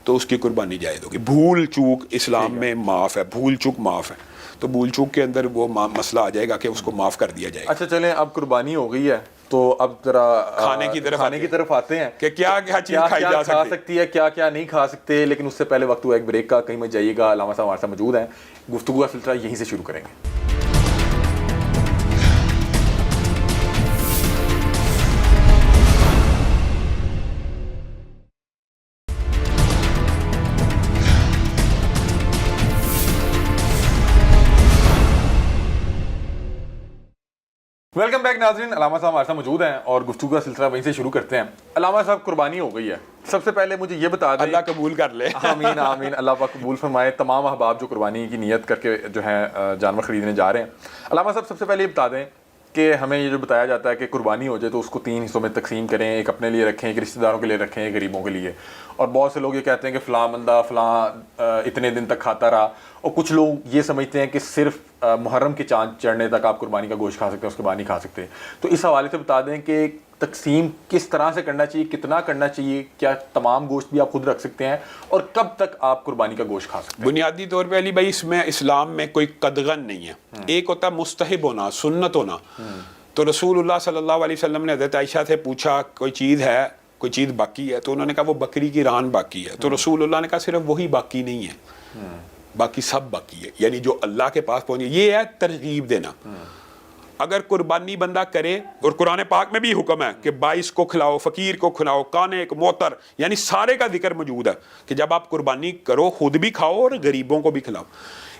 تو اس کی قربانی جائز ہوگی. بھول چوک اسلام میں معاف ہے, بھول چوک معاف ہے, تو بھول چوک کے اندر وہ مسئلہ آ جائے گا کہ اس کو معاف کر دیا جائے گا. اچھا چلیں اب قربانی ہو گئی ہے تو اب ذرا کھانے کی طرف آتے ہیں کہ کیا چیز کھائی جا سکتی ہے, کیا کیا نہیں کھا سکتے. لیکن اس سے پہلے وقت ہوا ایک بریک کا, کہیں مت جائیے گا, علامہ صاحب ہمارے ساتھ موجود ہیں, گفتگو کا سلسلہ یہیں سے شروع کریں گے. ویلکم بیک ناظرین, علامہ صاحب ہمارے ساتھ موجود ہیں اور گفتگو کا سلسلہ وہیں سے شروع کرتے ہیں. علامہ صاحب قربانی ہو گئی ہے, سب سے پہلے مجھے یہ بتا دیں, اللہ قبول کر لے. آمین آمین, اللہ پاک قبول فرمائے تمام احباب جو قربانی کی نیت کر کے جو ہیں جانور خریدنے جا رہے ہیں. علامہ صاحب سب سے پہلے یہ بتا دیں کہ ہمیں یہ جو بتایا جاتا ہے کہ قربانی ہو جائے تو اس کو 3 حصوں میں تقسیم کریں, ایک اپنے لیے رکھیں, ایک رشتہ داروں کے لیے رکھیں, ایک غریبوں کے لیے. اور بہت سے لوگ یہ کہتے ہیں کہ فلاں بندہ فلاں اتنے دن تک کھاتا رہا, اور کچھ لوگ یہ سمجھتے ہیں کہ صرف محرم کے چاند چڑھنے تک آپ قربانی کا گوشت کھا سکتے ہیں, اس کے بعد نہیں کھا سکتے. تو اس حوالے سے بتا دیں کہ تقسیم کس طرح سے کرنا چاہیے, کتنا کرنا چاہیے, کیا تمام گوشت بھی آپ خود رکھ سکتے ہیں, اور کب تک آپ قربانی کا گوشت کھا سکتے ہیں؟ بنیادی طور پہ علی بھائی اس میں اسلام میں کوئی قدغن نہیں ہے. ایک ہوتا ہے مستحب ہونا, سنت ہونا. تو رسول اللہ صلی اللہ علیہ وسلم نے حضرت عائشہ سے پوچھا کوئی چیز ہے, کوئی چیز باقی ہے, تو انہوں نے کہا وہ بکری کی ران باقی ہے. تو رسول اللہ نے کہا صرف وہی باقی نہیں ہے, باقی سب باقی ہے, یعنی جو اللہ کے پاس پہنچے. یہ ہے ترغیب دینا. اگر قربانی بندہ کرے, اور قرآن پاک میں بھی حکم ہے کہ 22 کو کھلاؤ, فقیر کو کھلاؤ, کانے کو, موتر, یعنی سارے کا ذکر موجود ہے کہ جب آپ قربانی کرو خود بھی کھاؤ اور غریبوں کو بھی کھلاؤ.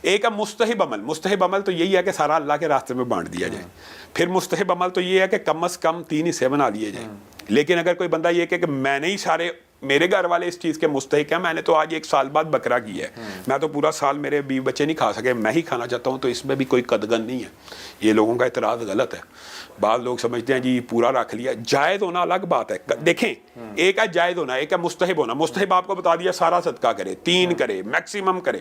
ایک ہے مستحب عمل. مستحب عمل تو یہی ہے کہ سارا اللہ کے راستے میں بانٹ دیا جائے. پھر مستحب عمل تو یہ ہے کہ کم از کم 3 حصے بنا لیے جائیں. لیکن اگر کوئی بندہ یہ کہ میں نے ہی سارے, میرے گھر والے اس چیز کے مستحق ہیں, میں نے تو آج 1 سال بعد بکرا کی ہے, میں تو پورا سال میرے بیوی بچے نہیں کھا سکے, میں ہی کھانا چاہتا ہوں, تو اس میں بھی کوئی قدغن نہیں ہے. یہ لوگوں کا اعتراض غلط ہے. بعض لوگ سمجھتے ہیں جی پورا رکھ لیا. جائز ہونا الگ بات ہے. دیکھیں ایک ہے جائز ہونا, ایک ہے مستحب ہونا. مستحب آپ کو بتا دیا سارا صدقہ کرے, 3 کرے, میکسیمم کرے.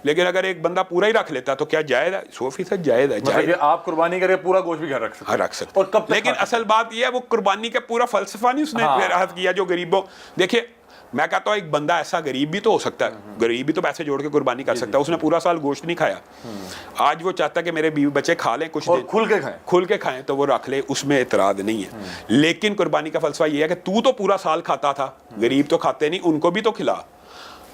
لیکن اگر ایک بندہ پورا ہی رکھ لیتا تو کیا جائز ہے؟ 100% جائز ہے. جائز آپ قربانی کرے پورا گوشت بھی گھر رکھ سکتے ہیں, رکھ سکتے. اور کب, لیکن اصل بات یہ ہے وہ قربانی کا پورا فلسفہ نہیں اس نے عہد کیا جو غریبوں. دیکھیے میں کہتا ہوں ایک بندہ ایسا غریب بھی تو ہو سکتا ہے, غریب بھی تو پیسے جوڑ کے قربانی کر سکتا ہے, اس نے پورا سال گوشت نہیں کھایا, آج وہ چاہتا ہے کہ میرے بیوی بچے کھا لیں کچھ دن, کھل کے کھائیں, تو وہ رکھ لے, اس میں اعتراض نہیں ہے. لیکن قربانی کا فلسفہ یہ ہے کہ تو پورا سال کھاتا تھا, غریب تو کھاتے نہیں, ان کو بھی تو کھلا.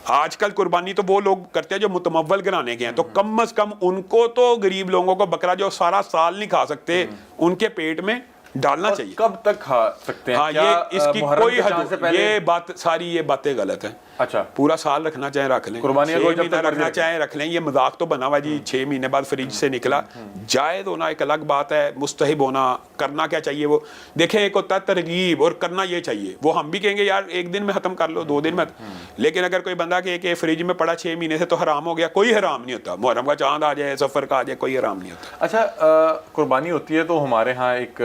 آج کل قربانی تو وہ لوگ کرتے ہیں جو متمول گرانے کے ہیں, تو کم از کم ان کو تو, غریب لوگوں کو بکرا جو سارا سال نہیں کھا سکتے, ان کے پیٹ میں ڈالنا چاہیے. کب تک کھا سکتے ہیں؟ ہاں یہ اس کی کوئی حد, یہ بات ساری یہ باتیں غلط ہیں. اچھا پورا سال رکھنا چاہیں رکھ لیں, قربانی کا 6 گوشت جب مہینہ تک رکھنا چاہیں رکھ لیں. یہ مذاق تو بنا ہوا جی 6 مہینے بعد فریج سے نکلا. جائز ہونا ایک الگ بات ہے, مستحب ہونا, کرنا کیا چاہیے وہ دیکھیں. ایک ہوتا ہے ترغیب اور کرنا یہ چاہیے, وہ ہم بھی کہیں گے یار 1 دن میں ختم کر لو 2 دن میں. لیکن اگر کوئی بندہ کہ فریج میں پڑا 6 مہینے سے تو حرام ہو گیا, کوئی حرام نہیں ہوتا. محرم کا چاند آ جائے, سفر کا آ جائے, کوئی حرام نہیں ہوتا. اچھا قربانی ہوتی ہے تو ہمارے ہاں ایک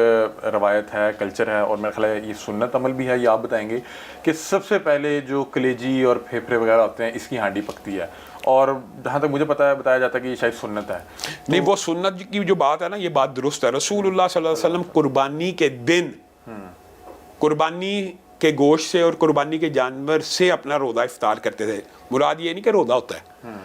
روایت ہے, کلچر ہے, اور میرا خیال ہے یہ سنت عمل بھی ہے, یہ آپ بتائیں گے کہ سب سے پہلے جو کلیجی اور پھیپھڑے وغیرہ ہوتے ہیں اس کی ہانڈی پکتی ہے, اور جہاں تک مجھے پتا ہے بتایا جاتا ہے کہ یہ شاید سنت ہے. نہیں, وہ سنت کی جو بات ہے نا, یہ بات درست ہے. رسول اللہ صلی اللہ علیہ وسلم قربانی کے دن قربانی کے گوشت سے اور قربانی کے جانور سے اپنا روزہ افطار کرتے تھے. مراد یہ نہیں کہ روزہ ہوتا ہے,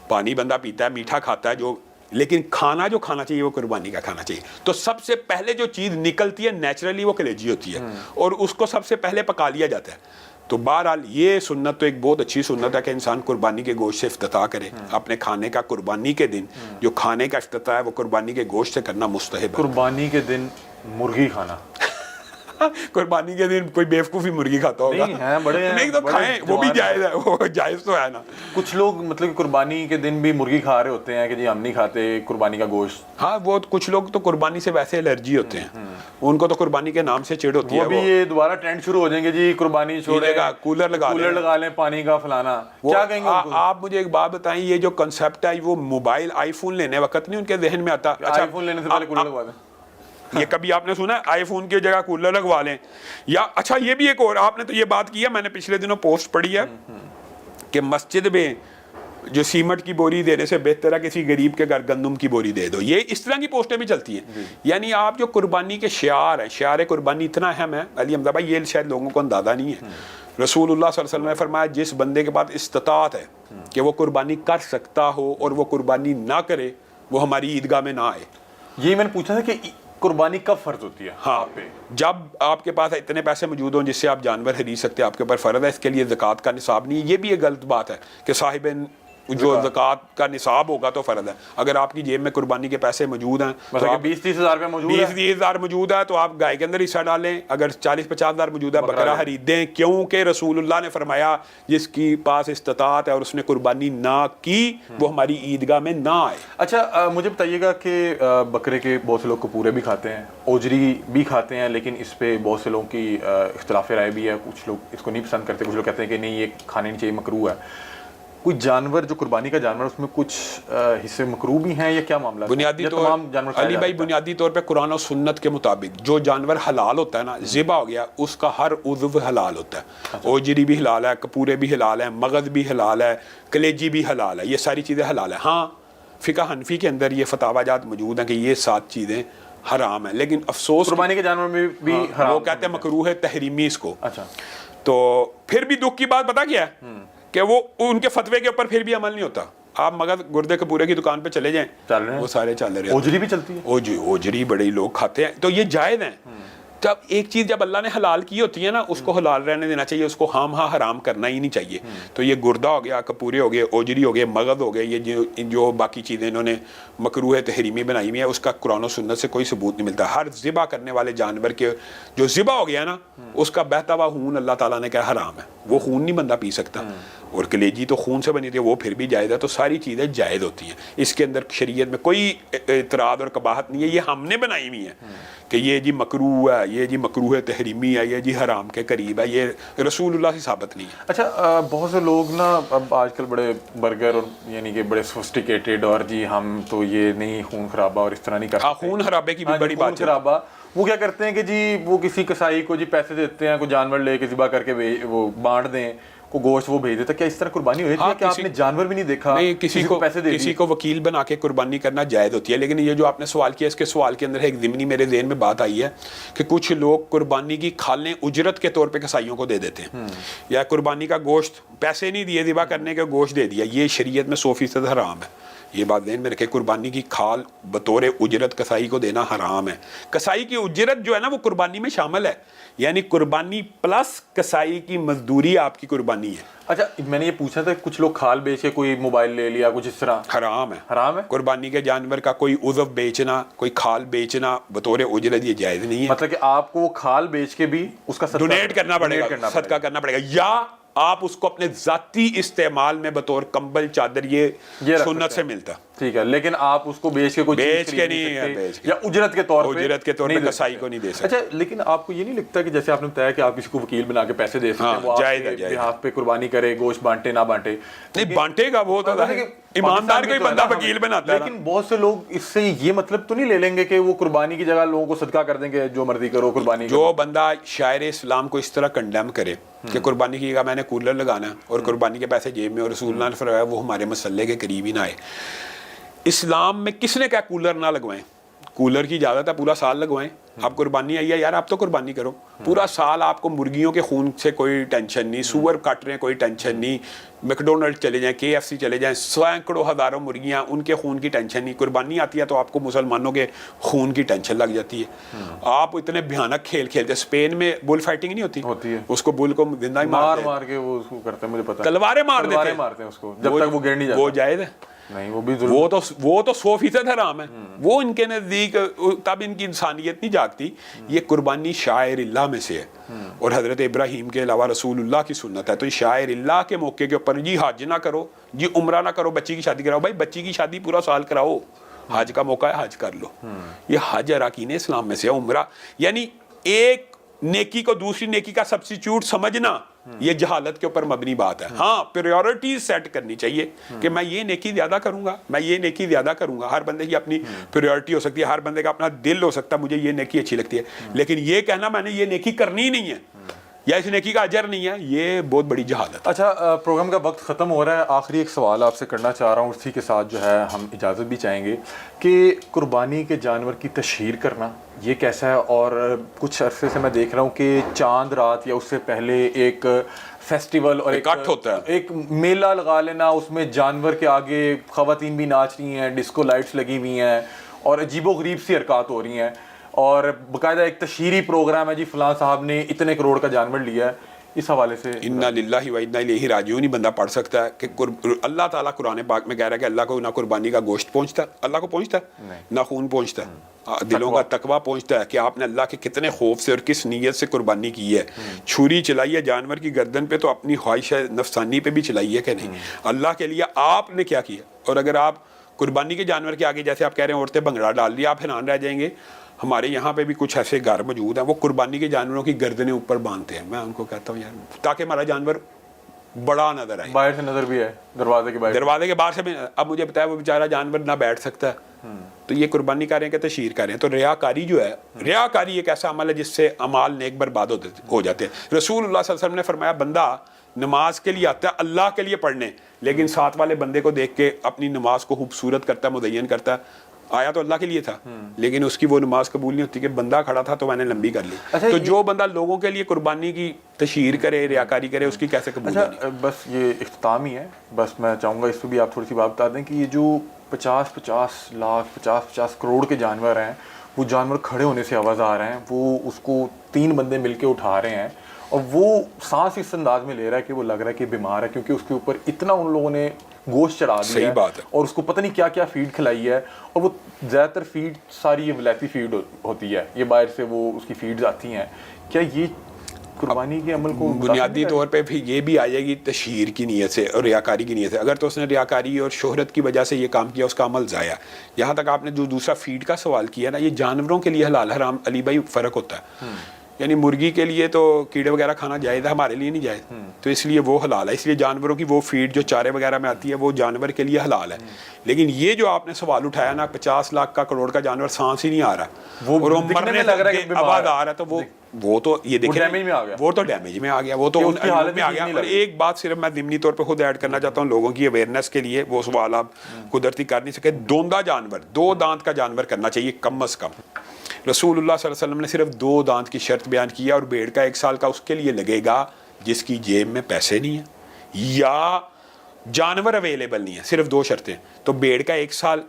پانی بندہ پیتا ہے, میٹھا کھاتا ہے, جو لیکن کھانا جو کھانا چاہیے وہ قربانی کا کھانا چاہیے. تو سب سے پہلے جو چیز نکلتی ہے نیچرلی وہ کلیجی ہوتی ہے, اور اس کو سب سے پہلے پکا لیا جاتا ہے. تو بہرحال یہ سنت تو ایک بہت اچھی سنت ہے کہ انسان قربانی کے گوشت سے افتتاح کرے اپنے کھانے کا. قربانی کے دن جو کھانے کا افتتاح ہے وہ قربانی کے گوشت سے کرنا مستحب ہے. قربانی کے دن مرغی کھانا قربانی کے دن کوئی بیوقوفی مرغی کھاتا ہوگا, نہیں تو کھائیں, وہ بھی جائز ہے, وہ جائز تو ہے نا. کچھ لوگ مطلب کہ قربانی کے دن بھی مرغی کھا رہے ہوتے ہیں کہ جی ہم نہیں کھاتے قربانی کا گوشت. ہاں, وہ کچھ لوگ تو قربانی سے ویسے الرجی ہوتے ہیں, ان کو تو قربانی کے نام سے چڑ ہوتی ہے. وہ بھی یہ دوبارہ ٹرینڈ شروع ہو جائیں گے جی قربانی چھوڑے گا, کولر لگا لیں پانی کا فلانا, کیا کہیں گے آپ مجھے ایک بات بتائیں, یہ جو کنسیپٹ ہے وہ موبائل آئی فون لینے وقت نہیں ان کے ذہن میں آتا؟ آئی فون لینے سے پہلے کولر لگوا دیں. یہ کبھی آپ نے سنا آئی فون کی جگہ کولر لگوا لیں؟ یا اچھا یہ بھی ایک اور آپ نے تو یہ بات کی ہے, میں نے پچھلے دنوں پوسٹ پڑھی ہے کہ مسجد میں جو سیمنٹ کی بوری دینے سے بہتر ہے کسی غریب کے گھر گندم کی بوری دے دو. یہ اس طرح کی پوسٹیں بھی چلتی ہیں. یعنی آپ جو قربانی کے شعار ہیں, شعار قربانی اتنا اہم ہے علی حمزہ بھائی, یہ شاید لوگوں کو اندازہ نہیں ہے. رسول اللہ صلی اللہ علیہ وسلم نے فرمایا جس بندے کے پاس استطاعت ہے کہ وہ قربانی کر سکتا ہو اور وہ قربانی نہ کرے, وہ ہماری عیدگاہ میں نہ آئے. یہی میں نے پوچھا تھا کہ قربانی کب فرض ہوتی ہے؟ ہاں, جب آپ کے پاس اتنے پیسے موجود ہوں جس سے آپ جانور خرید سکتے ہیں, آپ کے اوپر فرض ہے. اس کے لیے زکوٰۃ کا نصاب نہیں ہے. یہ بھی ایک غلط بات ہے کہ صاحب جو زکوٰۃ کا نصاب ہوگا تو فرض ہے. اگر آپ کی جیب میں قربانی کے پیسے موجود ہیں, 20-30 ہزار روپے موجود ہے, 20-30 ہزار موجود ہے, تو آپ گائے کے اندر حصہ ڈالیں. اگر 40-50 ہزار موجود ہے, بکرا خریدیں, کیونکہ رسول اللہ نے فرمایا جس کی پاس استطاعت ہے اور اس نے قربانی نہ کی وہ ہماری عیدگاہ میں نہ آئے. اچھا مجھے بتائیے گا کہ بکرے کے بہت سے لوگ کپورے بھی کھاتے ہیں, اوجری بھی کھاتے ہیں, لیکن اس پہ بہت سے لوگوں کی اختلاف رائے بھی ہے. کچھ لوگ اس کو نہیں پسند کرتے, کچھ لوگ کہتے ہیں کہ نہیں یہ کھانے نہیں چاہیے, مکروہ ہے. کوئی جانور جو قربانی کا جانور اس میں کچھ حصے مکروہ بھی ہیں یا کیا معاملہ؟ بنیادی طور علی بھائی بنیادی طور پہ قرآن و سنت کے مطابق جو جانور حلال ہوتا ہے نا, ذبح ہو گیا, اس کا ہر عضو حلال ہوتا ہے. اوجری بھی حلال ہے, کپورے بھی حلال ہیں, مغز بھی حلال ہے, کلیجی بھی حلال ہے, یہ ساری چیزیں حلال ہیں. ہاں فقہ حنفی کے اندر یہ فتاوی جات موجود ہیں کہ یہ 7 چیزیں حرام ہیں, لیکن افسوس قربانی کے جانور میں بھی حرام, وہ کہتے ہیں مکروہ ہے تحریمی اس کو. اچھا, تو پھر بھی دکھ کی بات پتہ کیا ہے کہ وہ ان کے فتوے کے اوپر پھر بھی عمل نہیں ہوتا. آپ مگر گردے کپورے کی دکان پہ چلے جائیں, وہ سارے چل رہے ہیں. اوجری بھی چلتی ہے, اوجری بڑے لوگ کھاتے ہیں, تو یہ جائز ہیں. جب ایک چیز جب اللہ نے حلال کی ہوتی ہے نا, اس کو حلال رہنے دینا چاہیے, اس کو خام حرام کرنا ہی نہیں چاہیے. تو یہ گردہ ہو گیا, کپورے ہو گئے, اوجری ہو گئے, مغز ہو گئے, یہ جو باقی چیزیں انہوں نے مکروہ تحریمی بنائی ہوئی ہیں, اس کا قرآن و سنت سے کوئی ثبوت نہیں ملتا. ہر ذبح کرنے والے جانور کے جو ذبح ہو گیا نا, اس کا بہتا ہوا خون اللہ تعالیٰ نے کہا حرام ہے, وہ خون نہیں بندہ پی سکتا. اور کلیجی تو خون سے بنی تھی, وہ پھر بھی جائز ہے. تو ساری چیزیں جائز ہوتی ہیں. اس کے اندر شریعت میں کوئی اعتراض اور قباحت نہیں ہے. یہ ہم نے بنائی ہوئی ہے کہ یہ جی مکروہ ہے, یہ جی مکروہ تحریمی ہے, یہ جی حرام کے قریب ہے, یہ رسول اللہ سے ثابت نہیں ہے. اچھا بہت سے لوگ نا اب آج کل بڑے برگر اور یعنی کہ بڑے سوفسٹیکیٹڈ, اور جی ہم تو یہ نہیں خون خرابہ اور اس طرح نہیں کرتے. خون خرابے کی بھی بڑی بات ہے. خرابہ وہ کیا کرتے ہیں کہ جی وہ کسی کسائی کو جی پیسے دیتے ہیں, کوئی جانور لے کے ذبح کر کے وہ بانٹ دیں, کو گوشت وہ بھیج دیتا. کیا اس طرح قربانی ہوئی ہے کہ آپ نے جانور بھی نہیں دیکھا, نہیں کسی کو پیسے دے کسی کو وکیل بنا کے قربانی کرنا جائز ہوتی ہے. لیکن یہ جو آپ نے سوال کیا, اس کے سوال کے اندر ایک ضمنی میرے ذہن میں بات آئی ہے کہ کچھ لوگ قربانی کی کھالیں اجرت کے طور پہ کسائیوں کو دے دیتے ہیں, یا قربانی کا گوشت پیسے نہیں دیے, ذبح کرنے کا گوشت دے دیا. یہ شریعت میں 100% حرام ہے. یہ بات ذہن میں رکھے, قربانی کی کھال بطور اجرت کسائی کو دینا حرام ہے. کسائی کی اجرت جو ہے نا وہ قربانی میں شامل ہے, یعنی قربانی پلس کسائی کی مزدوری آپ کی قربانی ہے. اچھا میں نے یہ پوچھا تھا, کچھ لوگ کھال بیچ کے کوئی موبائل لے لیا, کچھ اس طرح, حرام ہے. حرام ہے. قربانی کے جانور کا کوئی عضو بیچنا, کوئی کھال بیچنا بطور اجرت یہ جائز نہیں ہے. مطلب کہ آپ کو وہ کھال بیچ کے بھی اس کا ڈونیٹ کرنا پڑے گا, صدقہ کرنا پڑے گا, یا آپ اس کو اپنے ذاتی استعمال میں بطور کمبل چادر یہ سنت سے ملتا. ٹھیک ہے, لیکن آپ اس کو بیچ کے کوئی بیچ کے نہیں, یا اجرت کے طور پہ, اجرت کے طور پہ کسائی کو نہیں دے سکتے. اچھا, لیکن آپ کو یہ نہیں لگتا کہ جیسے آپ نے بتایا کہ آپ کسی کو وکیل بنا کے پیسے دے سکتے ہیں, وہ آپ کے بہاف پہ قربانی کرے, گوشت بانٹے نہ بانٹے, نہیں بانٹے گا وہ تو ایماندار کوئی بندہ وکیل بناتا ہے. لیکن بہت سے لوگ اس سے یہ مطلب تو نہیں لے لیں گے کہ وہ قربانی کی جگہ لوگوں کو صدقہ کر دیں گے, جو مرضی کرو قربانی. جو بندہ شاعر اسلام کو اس طرح کنڈیم کرے کہ قربانی کی جگہ میں نے کولر لگانا اور قربانی کے پیسے جیب میں, اور رسول اللہ نے فرمایا وہ ہمارے مسئلے کے قریب ہی نہ آئے. اسلام میں کس نے کہا کولر نہ لگوائیں؟ کولر کی اجازت ہے, پورا سال لگوائیں. آپ قربانی آئی ہے یار, آپ تو قربانی کرو پورا سال, آپ کو مرغیوں کے خون سے کوئی ٹینشن نہیں, سور کاٹ رہے ہیں کوئی ٹینشن نہیں, میکڈونلڈ چلے جائیں, KFC چلے جائیں, سینکڑوں ہزاروں مرغیاں, ان کے خون کی ٹینشن نہیں. قربانی آتی ہے تو آپ کو مسلمانوں کے خون کی ٹینشن لگ جاتی ہے. آپ اتنے بھیانک کھیل کھیلتے, اسپین میں بل فائٹنگ نہیں ہوتی ہے, اس کو بل کو زندہ ہی مار کے وہ اس کو کرتے ہیں, مجھے پتا, تلواریں مار دیتے ہیں اس کو جب تک وہ گر نہیں جاتا. وہ جائز ہے نہیں, وہ تو 100% حرام ہے. وہ ان کے نزدیک تب ان کی انسانیت نہیں جاگتی. یہ قربانی شاعر اللہ میں سے ہے, اور حضرت ابراہیم کے علاوہ رسول اللہ کی سنت ہے. تو شاعر اللہ کے موقع کے اوپر جی حج نہ کرو, جی عمرہ نہ کرو, بچی کی شادی کراؤ. بھائی بچی کی شادی پورا سال کراؤ, حج کا موقع ہے حج کر لو. یہ حج اراکین اسلام میں سے ہے. عمرہ یعنی ایک نیکی کو دوسری نیکی کا سبسٹیچیوٹ سمجھنا, یہ جہالت کے اوپر مبنی بات ہے. ہاں, پریورٹیز سیٹ کرنی چاہیے کہ میں یہ نیکی زیادہ کروں گا, میں یہ نیکی زیادہ کروں گا. ہر بندے کی اپنی پریورٹی ہو سکتی ہے, ہر بندے کا اپنا دل ہو سکتا ہے, مجھے یہ نیکی اچھی لگتی ہے, لیکن یہ کہنا میں نے یہ نیکی کرنی ہی نہیں ہے یا اس نیکی کا اجر نہیں ہے, یہ بہت بڑی جہالت. اچھا, پروگرام کا وقت ختم ہو رہا ہے. آخری ایک سوال آپ سے کرنا چاہ رہا ہوں, اسی کے ساتھ جو ہے ہم اجازت بھی چاہیں گے کہ قربانی کے جانور کی تشہیر کرنا یہ کیسا ہے؟ اور کچھ عرصے سے میں دیکھ رہا ہوں کہ چاند رات یا اس سے پہلے ایک فیسٹیول اور ایک میلہ لگا لینا, اس میں جانور کے آگے خواتین بھی ناچ رہی ہیں, ڈسکو لائٹس لگی ہوئی ہیں, اور عجیب و غریب سی حرکات ہو رہی ہیں, اور باقاعدہ ایک تشہیری پروگرام ہے, جی فلاں صاحب نے اتنے کروڑ کا جانور لیا ہے. اس حوالے سے انا للہ و انا الیہ راجعون ہی بندہ پڑھ سکتا ہے کہ اللہ تعالیٰ قرآن پاک میں کہہ رہا ہے کہ اللہ کو نہ قربانی کا گوشت پہنچتا ہے, اللہ کو پہنچتا ہے, نہ خون پہنچتا ہے, دلوں کا تقویٰ پہنچتا ہے کہ آپ نے اللہ کے کتنے خوف سے اور کس نیت سے قربانی کی ہے. چھری چلائی ہے جانور کی گردن پہ تو اپنی خواہش نفسانی پہ بھی چلائی ہے کہ نہیں, اللہ کے لیے آپ نے کیا کیا. اور اگر آپ قربانی کے جانور کے آگے جیسے آپ کہہ رہے ہیں عورتیں بھنگڑا ڈال دی, آپ حیران رہ جائیں گے. ہمارے یہاں پہ بھی کچھ ایسے گھر موجود ہیں, وہ قربانی کے جانوروں کی گردنیں اوپر باندھتے ہیں. میں ان کو کہتا ہوں یار تاکہ ہمارا جانور بڑا نظر آئے, باہر سے نظر بھی ہے, دروازے کے باہر سے بھی. اب مجھے بتایا وہ بیچارہ جانور نہ بیٹھ سکتا ہے, تو یہ قربانی کر رہے ہیں کہ تشہیر کر رہے ہیں. تو ریاکاری جو ہے, ریاکاری ایک ایسا عمل ہے جس سے اعمال نیک برباد ہو جاتے ہیں. رسول اللہ صلی اللہ علیہ وسلم نے فرمایا بندہ نماز کے لیے آتا ہے اللہ کے لیے پڑھنے, لیکن ساتھ والے بندے کو دیکھ کے اپنی نماز کو خوبصورت کرتا ہے, مزین کرتا ہے. آیا تو اللہ کے لیے تھا, لیکن اس کی وہ نماز قبول نہیں ہوتی کہ بندہ کھڑا تھا تو میں نے لمبی کر لی. تو جو بندہ لوگوں کے لیے قربانی کی تشہیر کرے, ریاکاری کرے, اس کی کیسے قبول ہوگی؟ بس یہ اختتام ہی ہے. بس میں چاہوں گا اس پہ بھی آپ تھوڑی سی بات بتا دیں کہ یہ جو 50 لاکھ 50 کروڑ کے جانور ہیں, وہ جانور کھڑے ہونے سے آواز آ رہے ہیں, وہ اس کو 3 بندے مل کے اٹھا رہے ہیں, اور وہ سانس اس انداز میں لے رہا ہے کہ وہ لگ رہا ہے کہ بیمار ہے, کیونکہ اس کے اوپر اتنا ان لوگوں نے گوشت چڑھا دیا ہے, اور اس کو پتہ نہیں کیا کیا فیڈ کھلائی ہے, اور وہ زیادہ تر فیڈ ساری یہ ولایتی فیڈ ہوتی ہے, یہ باہر سے وہ اس کی فیڈز آتی ہیں. کیا یہ قربانی کے عمل کو بنیادی طور پہ پھر یہ بھی آ جائے گی تشہیر کی نیت سے اور ریاکاری کی نیت سے؟ اگر تو اس نے ریاکاری اور شہرت کی وجہ سے یہ کام کیا, اس کا عمل ضائع. یہاں تک آپ نے جو دوسرا فیڈ کا سوال کیا نا, یہ جانوروں کے لیے حلال حرام علی بھائی فرق ہوتا ہے. یعنی مرغی کے لیے تو کیڑے وغیرہ کھانا جائز ہے, ہمارے لیے نہیں جائز, تو اس لیے وہ حلال ہے. اس لیے جانوروں کی وہ فیڈ جو چارے وغیرہ میں آتی ہے وہ جانور کے لیے حلال ہے. لیکن یہ جو آپ نے سوال اٹھایا نا 50 لاکھ کا کروڑ کا جانور سانس ہی نہیں آ رہا, وہ مرنے لگ رہا ہے, آواز آ رہا ہے, تو وہ تو یہ دیکھیں وہ تو ڈیمیج میں آ گیا, وہ تو حالت میں آ گیا. اور ایک بات صرف میں ضمنی طور پہ خود ایڈ کرنا چاہتا ہوں لوگوں کی اویئرنیس کے لیے, وہ سوال آپ قدرتی کر نہیں سکے. دوندا جانور, 2 دانت کا جانور کرنا چاہیے کم از کم. رسول اللہ صلی اللہ علیہ وسلم نے صرف 2 دانت کی شرط بیان کیا, اور بھیڑ کا 1 سال کا اس کے لیے لگے گا جس کی جیب میں پیسے نہیں ہیں یا جانور اویلیبل نہیں ہے. صرف 2 شرطیں. تو بھیڑ کا 1 سال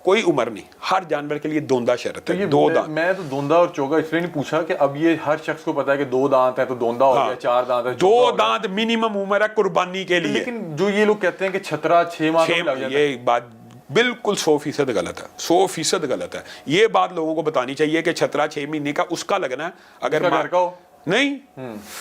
کوئی عمر نہیں, ہر جانور کے لیے دوندا شرط ہے. 2 دانت. میں تو دوندا اور چوگا اس لیے نہیں پوچھا کہ اب یہ ہر شخص کو پتا ہے کہ 2 دانت ہے تو دوندا ہو گیا, 4 دانت ہے 2 دانت منیمم عمر ہے قربانی کے لیے. لیکن جو یہ لوگ کہتے ہیں کہ چھترا 6 ماہ لگ جاتا ہے, یہ بات بالکل 100% غلط ہے, 100% غلط ہے. یہ بات لوگوں کو بتانی چاہیے کہ چھترا 6 مہینے کا اس کا لگنا ہے. اگر گھر کا ہو نہیں